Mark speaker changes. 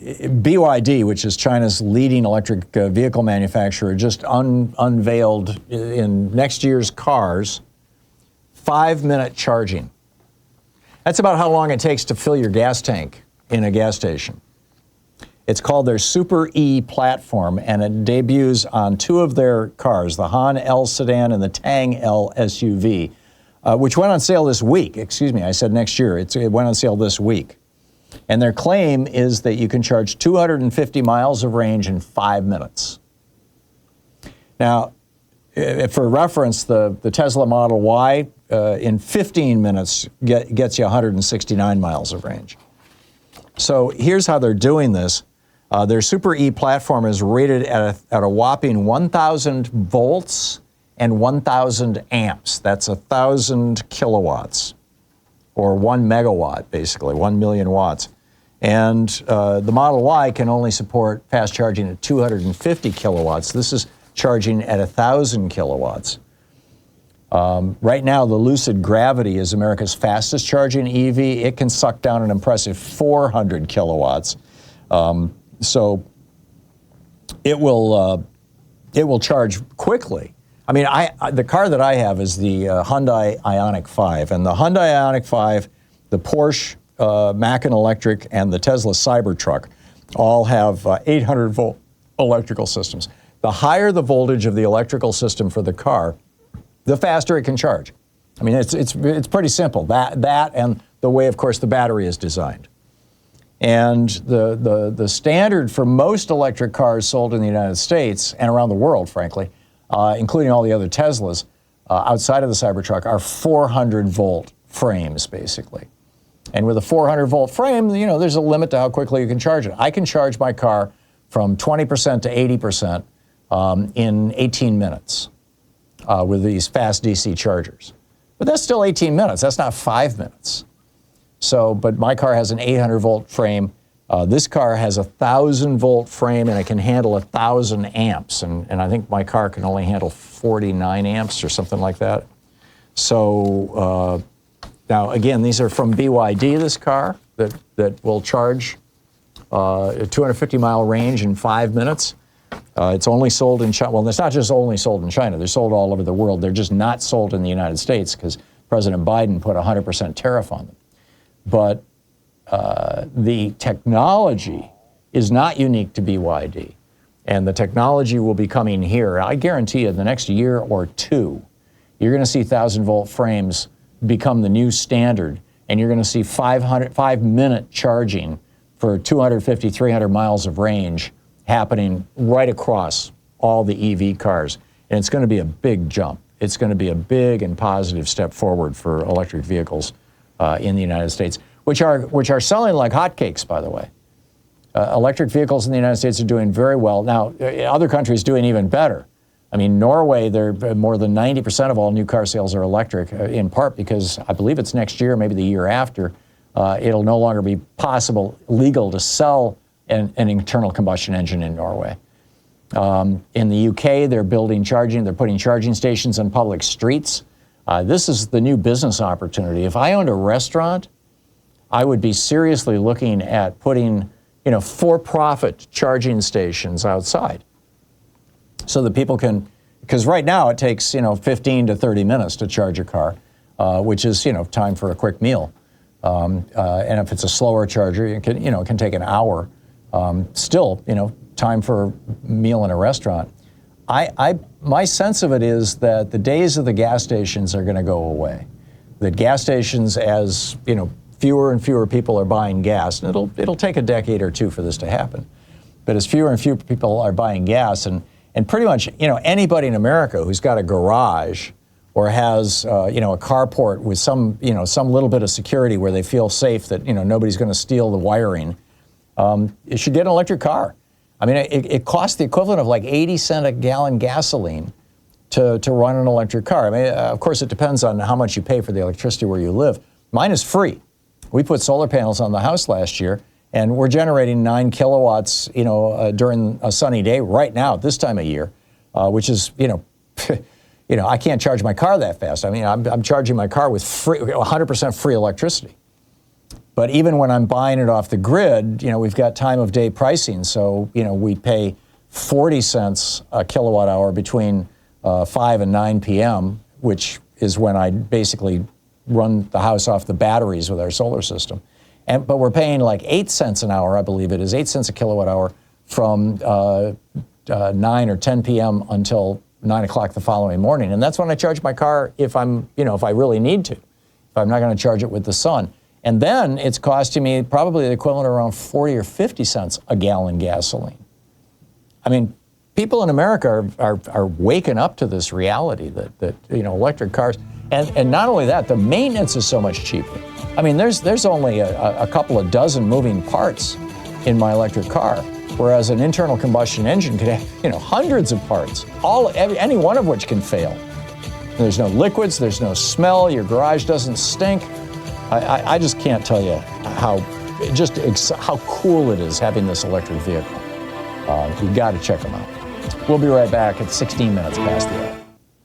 Speaker 1: BYD, which is China's leading electric vehicle manufacturer, just unveiled in next year's cars 5-minute charging. That's about how long it takes to fill your gas tank in a gas station. It's called their Super E platform, and it debuts on 2 of their cars, the Thom L sedan and the Tang L SUV, which went on sale this week. Excuse me, I said next year. It went on sale this week. And their claim is that you can charge 250 miles of range in 5 minutes. Now, for reference, the Tesla Model Y in 15 minutes gets you 169 miles of range. So here's how they're doing this. Their Super E platform is rated at a whopping 1,000 volts and 1,000 amps. That's 1,000 kilowatts, or 1 megawatt, basically, 1 million watts. And the Model Y can only support fast charging at 250 kilowatts. This is charging at 1,000 kilowatts. Right now, the Lucid Gravity is America's fastest charging EV. It can suck down an impressive 400 kilowatts. So it will charge quickly. I mean, the car that I have is the Hyundai Ioniq 5, and the Hyundai Ioniq 5, the Porsche Macan Electric, and the Tesla Cybertruck all have 800 volt electrical systems. The higher the voltage of the electrical system for the car, the faster it can charge. I mean, it's pretty simple. That and the way, of course, the battery is designed. And the standard for most electric cars sold in the United States and around the world, frankly, including all the other Teslas outside of the Cybertruck, are 400 volt frames, basically. And with a 400 volt frame, you know, there's a limit to how quickly you can charge it. I can charge my car from 20% to 80% in 18 minutes with these fast DC chargers. But that's still 18 minutes. That's not 5 minutes. So, but my car has an 800 volt frame. This car has a 1,000 volt frame, and it can handle 1,000 amps. And I think my car can only handle 49 amps or something like that. So now, again, these are from BYD, this car, that will charge a 250 mile range in 5 minutes. It's only sold in China. Well, it's not just only sold in China. They're sold all over the world. They're just not sold in the United States because President Biden put a 100% tariff on them. But the technology is not unique to BYD. And the technology will be coming here. I guarantee you, the next year or two, you're going to see 1,000 volt frames become the new standard. And you're going to see 5-minute charging for 250, 300 miles of range happening right across all the EV cars. And it's going to be a big jump. It's going to be a big and positive step forward for electric vehicles in the United States, which are selling like hotcakes, by the way. Electric vehicles in the United States are doing very well. Now, other countries doing even better. I mean, Norway, more than 90% of all new car sales are electric, in part because I believe it's next year, maybe the year after, it'll no longer be legal to sell an internal combustion engine in Norway. In the UK, they're putting charging stations on public streets. This is the new business opportunity. If I owned a restaurant, I would be seriously looking at putting, for-profit charging stations outside so that people can, because right now it takes, 15 to 30 minutes to charge a car, which is, time for a quick meal. And if it's a slower charger, it can take an hour. Still, time for a meal in a restaurant. My sense of it is that the days of the gas stations are going to go away. The gas stations, as fewer and fewer people are buying gas, and it'll take a decade or two for this to happen. But as fewer and fewer people are buying gas, and pretty much anybody in America who's got a garage or has a carport with some little bit of security where they feel safe that nobody's going to steal the wiring, it should get an electric car. I mean, it costs the equivalent of like 80 cents a gallon gasoline to run an electric car. I mean, of course, it depends on how much you pay for the electricity where you live. Mine is free. We put solar panels on the house last year, and we're generating 9 kilowatts, during a sunny day right now at this time of year, which is, I can't charge my car that fast. I mean, I'm charging my car with 100% free electricity. But even when I'm buying it off the grid, we've got time of day pricing. So, we pay 40 cents a kilowatt hour between 5 and 9 p.m., which is when I basically run the house off the batteries with our solar system. But we're paying like 8 cents an hour, I believe it is, 8 cents a kilowatt hour from 9 or 10 p.m. until 9 o'clock the following morning. And that's when I charge my car if if I really need to, if I'm not going to charge it with the sun. And then it's costing me probably the equivalent of around 40 or 50 cents a gallon gasoline. I mean, people in America are waking up to this reality that electric cars, and not only that, the maintenance is so much cheaper. I mean, there's only a couple of dozen moving parts in my electric car, whereas an internal combustion engine could have hundreds of parts, any one of which can fail. There's no liquids, there's no smell, your garage doesn't stink. I just can't tell you how cool it is having this electric vehicle. You've got to check them out. We'll be right back at 16 minutes past the hour.